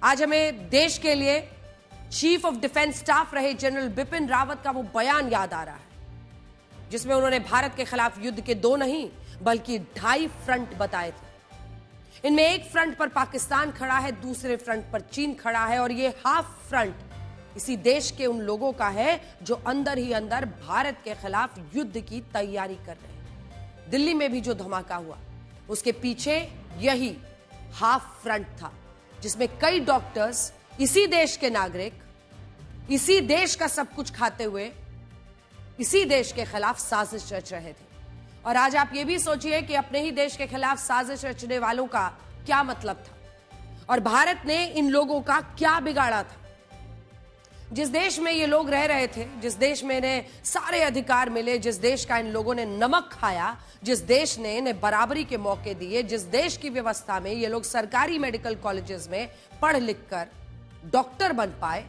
आज हमें देश के लिए चीफ ऑफ डिफेंस स्टाफ रहे जनरल बिपिन रावत का वो बयान याद आ रहा है, जिसमें उन्होंने भारत के खिलाफ युद्ध के 2 नहीं बल्कि 2.5 फ्रंट बताए थे। इनमें एक फ्रंट पर पाकिस्तान खड़ा है, दूसरे फ्रंट पर चीन खड़ा है, और ये हाफ फ्रंट इसी देश के उन लोगों का है जो अंदर ही अंदर भारत के खिलाफ युद्ध की तैयारी कर रहे हैं। दिल्ली में भी जो धमाका हुआ उसके पीछे यही हाफ फ्रंट था, जिसमें कई डॉक्टर्स, इसी देश के नागरिक, इसी देश का सब कुछ खाते हुए इसी देश के खिलाफ साजिश रच रहे थे। और आज आप ये भी सोचिए कि अपने ही देश के खिलाफ साजिश रचने वालों का क्या मतलब था और भारत ने इन लोगों का क्या बिगाड़ा था। जिस देश में ये लोग रह रहे थे, जिस देश में इन्हें सारे अधिकार मिले, जिस देश का इन लोगों ने नमक खाया, जिस देश ने इन्हें बराबरी के मौके दिए, जिस देश की व्यवस्था में ये लोग सरकारी मेडिकल कॉलेजेस में पढ़ लिख कर डॉक्टर बन पाए,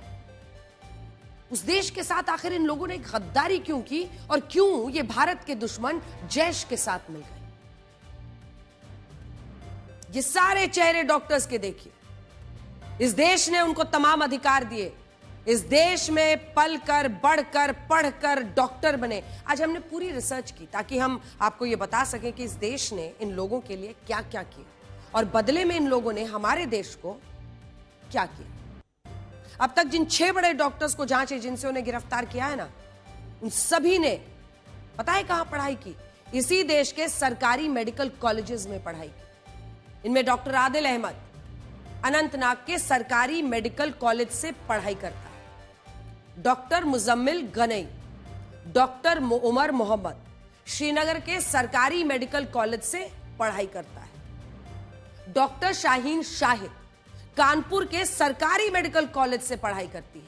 उस देश के साथ आखिर इन लोगों ने गद्दारी क्यों की और क्यों ये भारत के दुश्मन जैश के साथ मिल गए। ये सारे चेहरे डॉक्टर्स के देखिए। इस देश ने उनको तमाम अधिकार दिए, इस देश में पलकर, बढ़कर, पढ़कर डॉक्टर बने। आज हमने पूरी रिसर्च की ताकि हम आपको यह बता सकें कि इस देश ने इन लोगों के लिए क्या क्या किया और बदले में इन लोगों ने हमारे देश को क्या किया। अब तक जिन 6 बड़े डॉक्टर्स को जांच एजेंसियों ने गिरफ्तार किया है ना, उन सभी ने पता है कहां पढ़ाई की? इसी देश के सरकारी मेडिकल कॉलेजेस में पढ़ाई की। इनमें डॉक्टर आदिल अहमद अनंतनाग के सरकारी मेडिकल कॉलेज से पढ़ाई करता है, डॉक्टर मुजम्मिल गनई, डॉक्टर उमर मोहम्मद श्रीनगर के सरकारी मेडिकल कॉलेज से पढ़ाई करता है, डॉक्टर शाहीन शाहिद कानपुर के सरकारी मेडिकल कॉलेज से पढ़ाई करती है,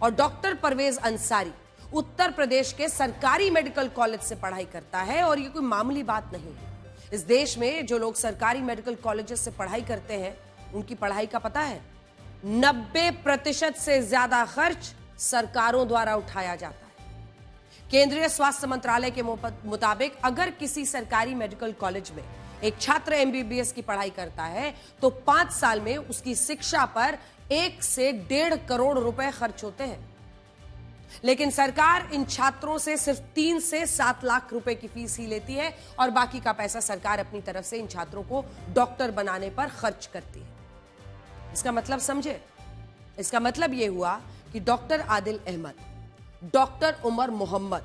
और डॉक्टर परवेज अंसारी उत्तर प्रदेश के सरकारी मेडिकल कॉलेज से पढ़ाई करता है। और ये कोई मामूली बात नहीं है। इस देश में जो लोग सरकारी मेडिकल कॉलेजेस से पढ़ाई करते हैं, उनकी पढ़ाई का पता है 90% से ज्यादा खर्च सरकारों द्वारा उठाया जाता है। केंद्रीय स्वास्थ्य मंत्रालय के मुताबिक अगर किसी सरकारी मेडिकल कॉलेज में एक छात्र एमबीबीएस की पढ़ाई करता है तो 5 साल में उसकी शिक्षा पर 1 से 1.5 करोड़ रुपए खर्च होते हैं। लेकिन सरकार इन छात्रों से सिर्फ 3 से 7 लाख रुपए की फीस ही लेती है और बाकी का पैसा सरकार अपनी तरफ से इन छात्रों को डॉक्टर बनाने पर खर्च करती है। इसका मतलब समझे? इसका मतलब यह हुआ कि doctor Adil Ahmed, doctor Umar Mohammad,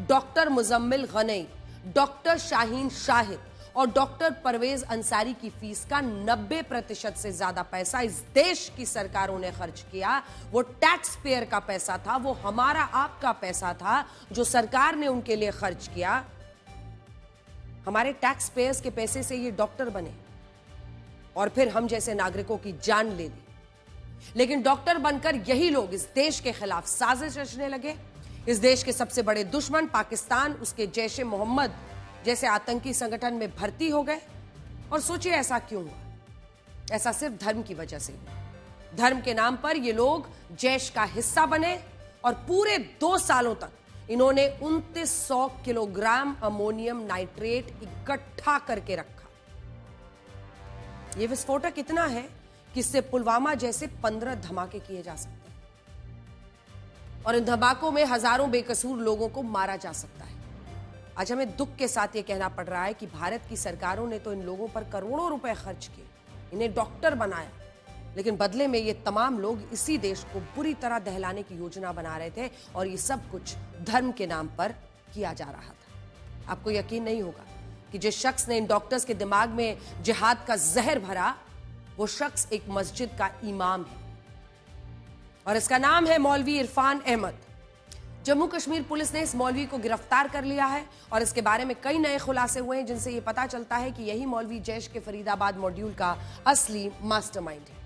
doctor Muzammil Ganai, doctor Shaheen Shahid और डॉक्टर परवेज अंसारी की फीस का 90% से ज्यादा पैसा इस देश की सरकारों ने खर्च किया। वो टैक्स पेयर का पैसा था, वो हमारा आपका पैसा था जो सरकार ने उनके लिए खर्च किया। हमारे टैक्स पेयर्स के पैसे से ये डॉक्टर बने और फिर हम जैसे नागरिकों की जान ले ली। लेकिन डॉक्टर बनकर यही लोग इस देश के खिलाफ साजिश रचने लगे। इस देश के सबसे बड़े दुश्मन पाकिस्तान, उसके जैश-ए मोहम्मद जैसे आतंकी संगठन में भर्ती हो गए। और सोचिए ऐसा क्यों हुआ? ऐसा सिर्फ धर्म की वजह से हुआ। धर्म के नाम पर ये लोग जैश का हिस्सा बने और पूरे 2 सालों तक इन्होंने 2900 किलोग्राम अमोनियम नाइट्रेट इकट्ठा करके रखा। यह विस्फोटक इतना है कि इससे पुलवामा जैसे 15 धमाके किए जा सकते हैं और इन धमाकों में हजारों बेकसूर लोगों को मारा जा सकता है। आज हमें दुख के साथ ये कहना पड़ रहा है कि भारत की सरकारों ने तो इन लोगों पर करोड़ों रुपए खर्च किए, इन्हें डॉक्टर बनाया, लेकिन बदले में ये तमाम लोग इसी देश को बुरी तरह दहलाने की योजना बना रहे थे और ये सब कुछ धर्म के नाम पर किया जा रहा था। आपको यकीन नहीं होगा कि जिस शख्स ने इन डॉक्टर्स के दिमाग में जिहाद का जहर भरा, वो शख्स एक मस्जिद का इमाम है और इसका नाम है मौलवी इरफान अहमद। जम्मू कश्मीर पुलिस ने इस मौलवी को गिरफ्तार कर लिया है और इसके बारे में कई नए खुलासे हुए हैं, जिनसे ये पता चलता है कि यही मौलवी जैश के फरीदाबाद मॉड्यूल का असली मास्टरमाइंड है।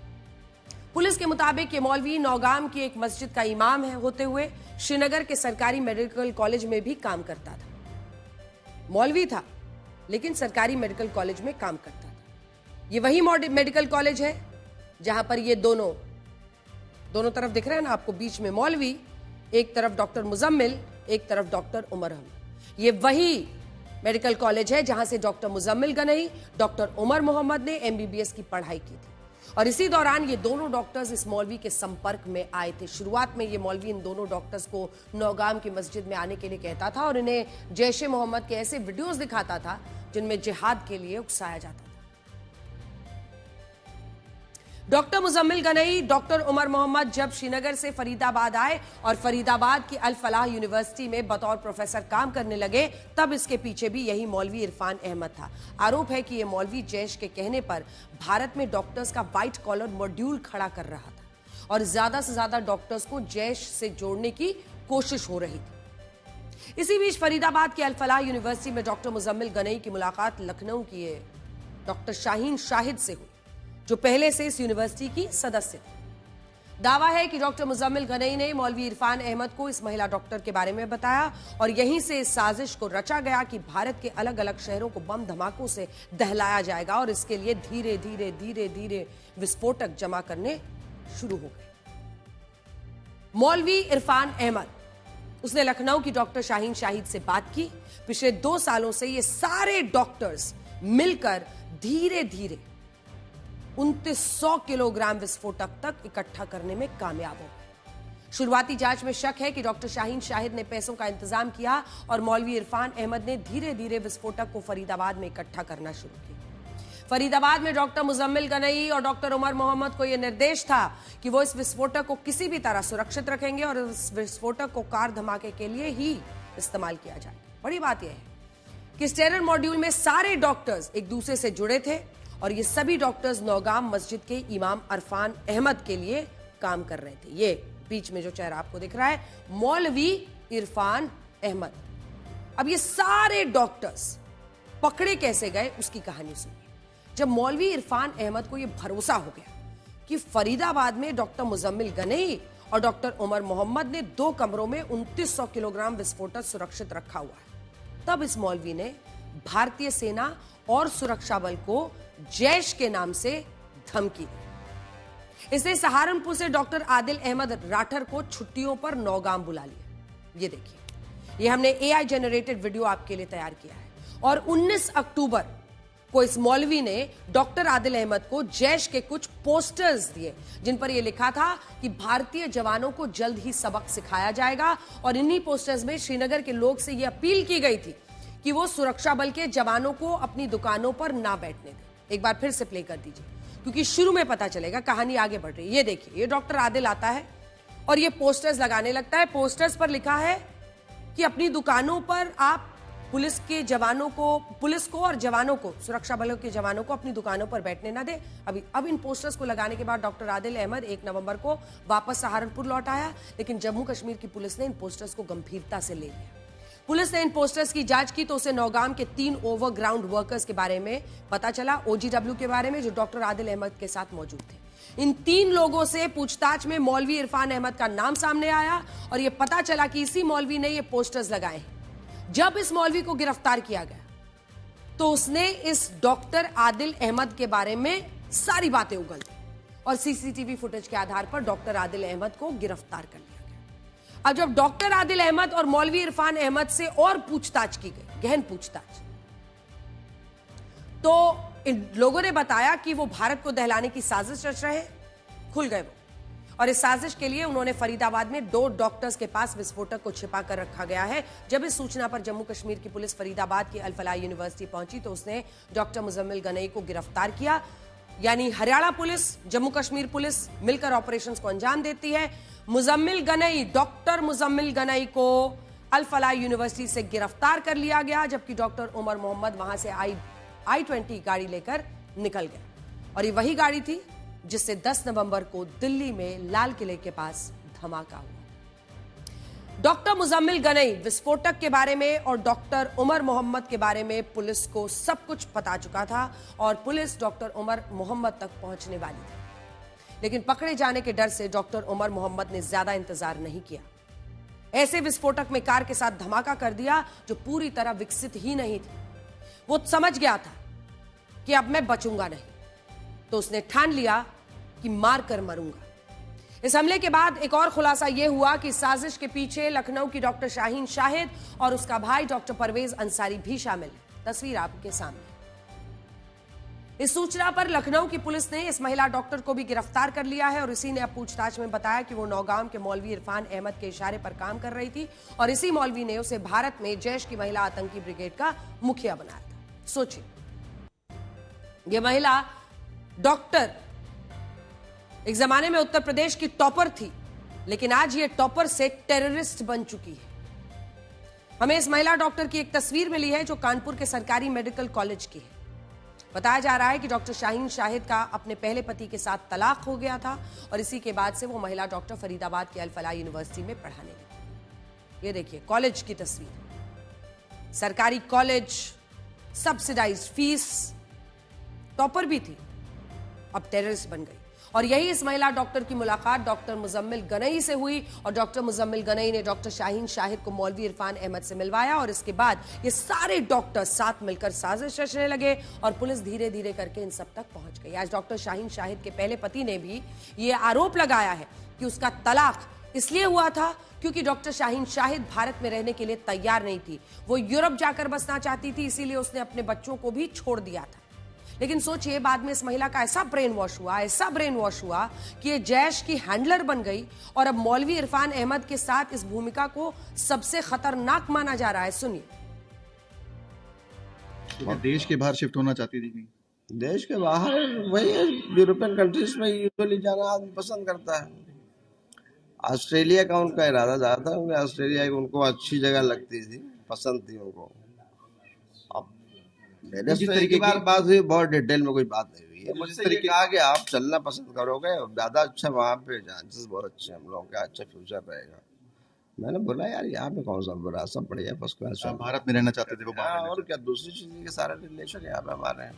पुलिस के मुताबिक ये मौलवी नौगाम की एक मस्जिद का इमाम है होते हुए श्रीनगर के सरकारी मेडिकल कॉलेज में भी काम करता था। मौलवी था लेकिन सरकारी मेडिकल कॉलेज में काम करता था। ये वही मेडिकल कॉलेज है जहां पर ये दोनों तरफ दिख रहे हैं ना आपको, बीच में मौलवी, एक तरफ डॉक्टर मुजम्मिल, एक तरफ डॉक्टर उमर अहमद। ये वही मेडिकल कॉलेज है जहां से डॉक्टर मुजम्मिल गनई, डॉक्टर उमर मोहम्मद ने एमबीबीएस की पढ़ाई की थी। और इसी दौरान ये दोनों डॉक्टर्स इस मौलवी के संपर्क में आए थे। शुरुआत में ये मौलवी इन दोनों डॉक्टर्स को नौगाम की मस्जिद में आने के लिए कहता था और इन्हें जैश ए मोहम्मद के ऐसे वीडियोस दिखाता था जिनमें जिहाद के लिए उकसाया जाता था। डॉक्टर मुजम्मिल गनई, डॉक्टर उमर मोहम्मद जब श्रीनगर से फरीदाबाद आए और फरीदाबाद की अल फलाह यूनिवर्सिटी में बतौर प्रोफेसर काम करने लगे, तब इसके पीछे भी यही मौलवी इरफान अहमद था। आरोप है कि यह मौलवी जैश के कहने पर भारत में डॉक्टर्स का व्हाइट कॉलर मॉड्यूल खड़ा कर रहा था और ज्यादा से ज्यादा डॉक्टर्स को जैश से जोड़ने की कोशिश हो रही थी। इसी बीच फरीदाबाद की अल फलाह यूनिवर्सिटी में डॉक्टर मुजम्मिल गनई की मुलाकात लखनऊ की डॉक्टर शाहीन शाहिद से हुई, जो पहले से इस यूनिवर्सिटी की सदस्य थे। दावा है कि डॉक्टर मुजम्मिल गनई ने मौलवी इरफान अहमद को इस महिला डॉक्टर के बारे में बताया और यहीं से इस साजिश को रचा गया कि भारत के अलग अलग शहरों को बम धमाकों से दहलाया जाएगा और इसके लिए धीरे धीरे धीरे धीरे विस्फोटक जमा करने शुरू हो गए। मौलवी इरफान अहमद, उसने लखनऊ की डॉक्टर शाहीन शाहिद से बात की। पिछले 2 सालों से ये सारे डॉक्टर्स मिलकर धीरे धीरे 2900 किलोग्राम विस्फोटक तक इकट्ठा करने में कामयाब हो गए। शुरुआती जांच में शक है कि डॉक्टर शाहीन शाहिद ने पैसों का इंतजाम किया और मौलवी इरफान अहमद ने धीरे धीरे विस्फोटक को फरीदाबाद में इकट्ठा करना शुरू किया। फरीदाबाद में डॉक्टर मुजम्मिल गनई और डॉक्टर उमर मोहम्मद को यह निर्देश था कि वो इस विस्फोटक को किसी भी तरह सुरक्षित रखेंगे और इस विस्फोटक को कार धमाके के लिए ही इस्तेमाल किया जाएगा। बड़ी बात यह है कि स्टेरर मॉड्यूल में सारे डॉक्टर्स एक दूसरे से जुड़े थे और ये सभी डॉक्टर्स नौगाम मस्जिद के इमाम इरफान अहमद के लिए काम कर रहे थे। ये बीच में जो चेहरा आपको दिख रहा है, मौलवी इरफान अहमद। अब ये सारे डॉक्टर्स पकड़े कैसे गए उसकी कहानी सुनिए। जब मौलवी इरफान अहमद को यह भरोसा हो गया कि फरीदाबाद में डॉक्टर मुजम्मिल गनई और डॉक्टर उमर मोहम्मद ने 2 कमरों में 2900 किलोग्राम विस्फोटक सुरक्षित रखा हुआ है, तब इस मौलवी ने भारतीय सेना और सुरक्षा बल को जैश के नाम से धमकी दी। इसने सहारनपुर से डॉक्टर आदिल अहमद राठर को छुट्टियों पर नौगाम बुला लिया। ये देखिए, ये हमने एआई जनरेटेड वीडियो आपके लिए तैयार किया है और 19 अक्टूबर को इस मौलवी ने डॉक्टर आदिल अहमद को जैश के कुछ पोस्टर्स दिए जिन पर यह लिखा था कि भारतीय जवानों को जल्द ही सबक सिखाया जाएगा और इन्हीं पोस्टर्स में श्रीनगर के लोग से यह अपील की गई थी कि वो सुरक्षा बल के जवानों को अपनी दुकानों पर ना बैठने दें। एक बार फिर से प्ले कर दीजिए क्योंकि शुरू में पता चलेगा, कहानी आगे बढ़ रही है। ये देखिए, ये डॉक्टर आदिल आता है और ये पोस्टर्स लगाने लगता है। पोस्टर्स पर लिखा है कि अपनी दुकानों पर आप पुलिस को और जवानों को, सुरक्षा बलों के जवानों को अपनी दुकानों पर बैठने ना दे। अब इन पोस्टर्स को लगाने के बाद डॉक्टर आदिल अहमद 1 नवंबर को वापस सहारनपुर लौट आया, लेकिन जम्मू कश्मीर की पुलिस ने इन पोस्टर्स को गंभीरता से ले लिया। पुलिस ने इन पोस्टर्स की जांच की तो उसे नौगाम के 3 ओवरग्राउंड वर्कर्स के बारे में पता चला, ओजीडब्ल्यू के बारे में, जो डॉक्टर आदिल अहमद के साथ मौजूद थे। इन 3 लोगों से पूछताछ में मौलवी इरफान अहमद का नाम सामने आया और यह पता चला कि इसी मौलवी ने ये पोस्टर्स लगाए हैं। जब इस मौलवी को गिरफ्तार किया गया तो उसने इस डॉक्टर आदिल अहमद के बारे में सारी बातें उगल दी और सीसीटीवी फुटेज के आधार पर डॉक्टर आदिल अहमद को गिरफ्तार कर लिया। अब जब डॉक्टर आदिल अहमद और मौलवी इरफान अहमद से और पूछताछ की गई, गहन पूछताछ, तो इन लोगों ने बताया कि वो भारत को दहलाने की साजिश रच रहे हैं। खुल गए वो, और इस साजिश के लिए उन्होंने फरीदाबाद में 2 डॉक्टर्स के पास विस्फोटक को छिपा कर रखा गया है। जब इस सूचना पर जम्मू कश्मीर की पुलिस फरीदाबाद की अल फलाह यूनिवर्सिटी पहुंची तो उसने डॉक्टर मुजम्मिल गनई को गिरफ्तार किया। यानी हरियाणा पुलिस, जम्मू कश्मीर पुलिस मिलकर ऑपरेशंस को अंजाम देती है। मुजम्मिल गनई, डॉक्टर मुजम्मिल गनई को अल फलाह यूनिवर्सिटी से गिरफ्तार कर लिया गया, जबकि डॉक्टर उमर मोहम्मद वहां से I-20 गाड़ी लेकर निकल गया और ये वही गाड़ी थी जिससे 10 नवंबर को दिल्ली में लाल किले के पास धमाका हुआ। डॉक्टर मुजम्मिल गनई विस्फोटक के बारे में और डॉक्टर उमर मोहम्मद के बारे में पुलिस को सब कुछ पता चुका था और पुलिस डॉक्टर उमर मोहम्मद तक पहुंचने वाली थी, लेकिन पकड़े जाने के डर से डॉक्टर उमर मोहम्मद ने ज्यादा इंतजार नहीं किया। ऐसे विस्फोटक में कार के साथ धमाका कर दिया जो पूरी तरह विकसित ही नहीं थी। वो समझ गया था कि अब मैं बचूंगा नहीं, तो उसने ठान लिया कि मार कर मरूंगा। इस हमले के बाद एक और खुलासा यह हुआ कि साजिश के पीछे लखनऊ की डॉक्टर शाहीन शाहिद और उसका भाई डॉक्टर परवेज अंसारी भी शामिल है। तस्वीर आपके सामने। इस सूचना पर लखनऊ की पुलिस ने इस महिला डॉक्टर को भी गिरफ्तार कर लिया है और इसी ने अब पूछताछ में बताया कि वो नौगांव के मौलवी इरफान अहमद के इशारे पर काम कर रही थी और इसी मौलवी ने उसे भारत में जैश की महिला आतंकी ब्रिगेड का मुखिया बनाया था। सोचिए, ये महिला डॉक्टर एक जमाने में उत्तर प्रदेश की टॉपर थी, लेकिन आज ये टॉपर से टेररिस्ट बन चुकी है। हमें इस महिला डॉक्टर की एक तस्वीर मिली है जो कानपुर के सरकारी मेडिकल कॉलेज की है। बताया जा रहा है कि डॉक्टर शाहीन शाहिद का अपने पहले पति के साथ तलाक हो गया था और इसी के बाद से वो महिला डॉक्टर फरीदाबाद के अल फलाह यूनिवर्सिटी में पढ़ाने लगी। ये देखिए कॉलेज की तस्वीर, सरकारी कॉलेज, सब्सिडाइज्ड फीस, टॉपर भी थी, अब टेररिस्ट बन गई। और यही इस महिला डॉक्टर की मुलाकात डॉक्टर मुजम्मिल गनई से हुई और डॉक्टर मुजम्मिल गनई ने डॉक्टर शाहीन शाहिद को मौलवी इरफान अहमद से मिलवाया और इसके बाद ये सारे डॉक्टर साथ मिलकर साजिश रचने लगे और पुलिस धीरे धीरे करके इन सब तक पहुंच गई। आज डॉक्टर शाहीन शाहिद के पहले पति ने भी ये आरोप लगाया है कि उसका तलाक इसलिए हुआ था क्योंकि डॉक्टर शाहीन शाहिद भारत में रहने के लिए तैयार नहीं थी, वो यूरोप जाकर बसना चाहती थी, इसीलिए उसने अपने बच्चों को भी छोड़ दिया था। लेकिन सोचिए, बाद में इस महिला का ऐसा ब्रेन वॉश हुआ कि ये जैश की हैंडलर बन गई और अब मौलवी इरफान अहमद के साथ इस भूमिका को सबसे खतरनाक माना जा रहा है। सुनिए। तो देश के बाहर शिफ्ट होना चाहती थी? देश के बाहर वही यूरोपियन कंट्रीज में यूजुअली जाना आदमी पसंद करता है। ऑस्ट्रेलिया का उनका इरादा ज्यादा था, ऑस्ट्रेलिया उनको अच्छी जगह लगती थी, पसंद थी उनको। अब मेरे से एक बार बात हुई, बहुत डिटेल में कोई बात नहीं हुई है। मुझसे ये कहा कि आप चलना पसंद करोगे, ज्यादा अच्छा वहाँ पे चांसेस बहुत अच्छे हैं, हम लोगों का अच्छा फ्यूचर रहेगा। मैंने बोला यार यहाँ पे कौन सा बुरा, सब बढ़िया, फर्स्ट क्लास। भारत में रहना चाहते थे वो? और क्या, दूसरी चीज के सारे रिलेशन यहाँ पे हमारे हैं।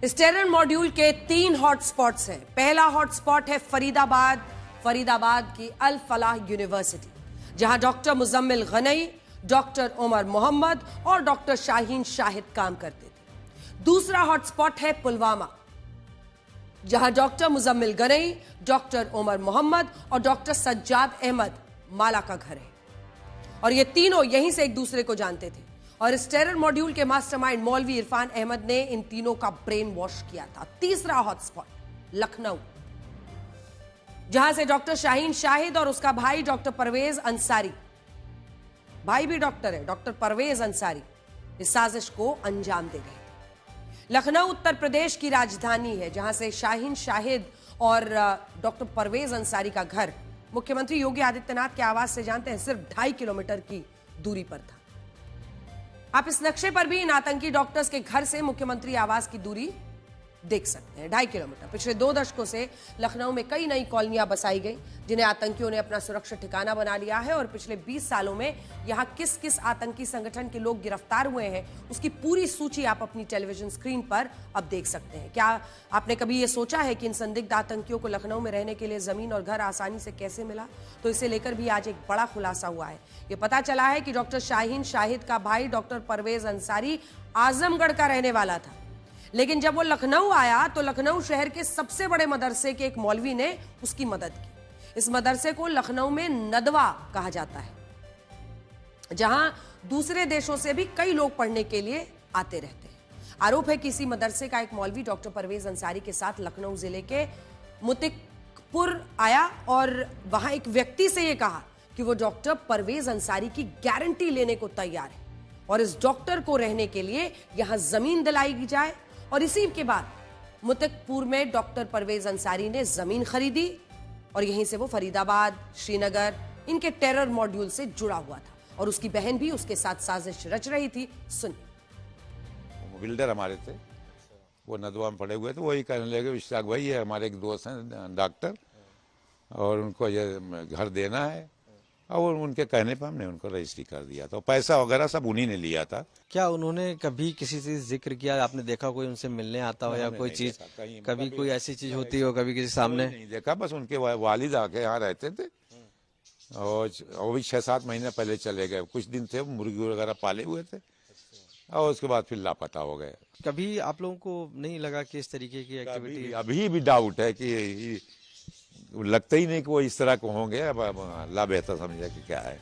इस टेरर मॉड्यूल के 3 हॉटस्पॉट्स हैं। पहला हॉटस्पॉट है फरीदाबाद की अल फलाह यूनिवर्सिटी, जहां डॉक्टर मुजम्मिल गनई, डॉक्टर उमर मोहम्मद और डॉक्टर शाहीन शाहिद काम करते थे। दूसरा हॉटस्पॉट है पुलवामा, जहां डॉक्टर मुजम्मिल गनई, डॉक्टर उमर मोहम्मद और डॉक्टर सज्जाद अहमद माला का घर है और ये तीनों यहीं से एक दूसरे को जानते थे। और इस टेरर मॉड्यूल के मास्टरमाइंड मौलवी इरफान अहमद ने इन तीनों का ब्रेन वॉश किया था। तीसरा हॉटस्पॉट लखनऊ, जहां से डॉक्टर शाहीन शाहिद और उसका भाई डॉक्टर परवेज अंसारी, भाई भी डॉक्टर है, डॉक्टर परवेज अंसारी, इस साजिश को अंजाम दे गए थे। लखनऊ उत्तर प्रदेश की राजधानी है, जहां से शाहीन शाहिद और डॉक्टर परवेज अंसारी का घर मुख्यमंत्री योगी आदित्यनाथ के आवास से जानते हैं सिर्फ 2.5 किलोमीटर की दूरी पर था। आप इस नक्शे पर भी इन आतंकी डॉक्टर्स के घर से मुख्यमंत्री आवास की दूरी देख सकते हैं, 2.5 किलोमीटर। पिछले 2 दशकों से लखनऊ में कई नई कॉलोनियां बसाई गई, जिन्हें आतंकियों ने अपना सुरक्षित ठिकाना बना लिया है और पिछले 20 सालों में यहां किस किस आतंकी संगठन के लोग गिरफ्तार हुए हैं, उसकी पूरी सूची आप अपनी टेलीविजन स्क्रीन पर अब देख सकते हैं। क्या आपने कभी ये सोचा है कि इन संदिग्ध आतंकियों को लखनऊ में रहने के लिए जमीन और घर आसानी से कैसे मिला? तो इसे लेकर भी आज एक बड़ा खुलासा हुआ है। ये पता चला है कि डॉक्टर शाहीन शाहिद का भाई डॉक्टर परवेज अंसारी आजमगढ़ का रहने वाला था, लेकिन जब वो लखनऊ आया तो लखनऊ शहर के सबसे बड़े मदरसे के एक मौलवी ने उसकी मदद की। इस मदरसे को लखनऊ में नदवा कहा जाता है, जहां दूसरे देशों से भी कई लोग पढ़ने के लिए आते रहते हैं। आरोप है कि इसी मदरसे का एक मौलवी डॉक्टर परवेज अंसारी के साथ लखनऊ जिले के मुतिकपुर आया और वहां एक व्यक्ति से यह कहा कि वो डॉक्टर परवेज अंसारी की गारंटी लेने को तैयार है और इस डॉक्टर को रहने के लिए यहां जमीन दिलाई जाए। और इसी के बाद मुतिकपुर में डॉक्टर परवेज अंसारी ने जमीन खरीदी और यहीं से वो फरीदाबाद, श्रीनगर, इनके टेरर मॉड्यूल से जुड़ा हुआ था और उसकी बहन भी उसके साथ साजिश रच रही थी। सुनिए। बिल्डर हमारे थे, वो नदवा में पड़े हुए थे, वही कहने लगे इश्ताक भाई ये हमारे एक दोस्त हैं डॉक्टर और उनको ये घर देना है, और उनके कहने पर हमने उनको रजिस्ट्री कर दिया था। पैसा वगैरह सब उन्हीं ने लिया था। क्या उन्होंने कभी किसी से जिक्र किया, आपने देखा कोई उनसे मिलने आता हो या कोई चीज, कभी कोई ऐसी चीज होती हो कभी किसी सामने? नहीं देखा, बस उनके वालिद आके यहाँ रहते थे और वो भी 6-7 महीने पहले चले गए। कुछ दिन थे, मुर्गी वगैरह पाले हुए थे और उसके बाद फिर लापता हो गए। कभी आप लोगों को नहीं लगा कि इस तरीके की एक्टिविटी? अभी भी डाउट है कि लगता ही नहीं कि वो इस तरह को होंगे। अब अल्लाह बेहतर समझे कि क्या है।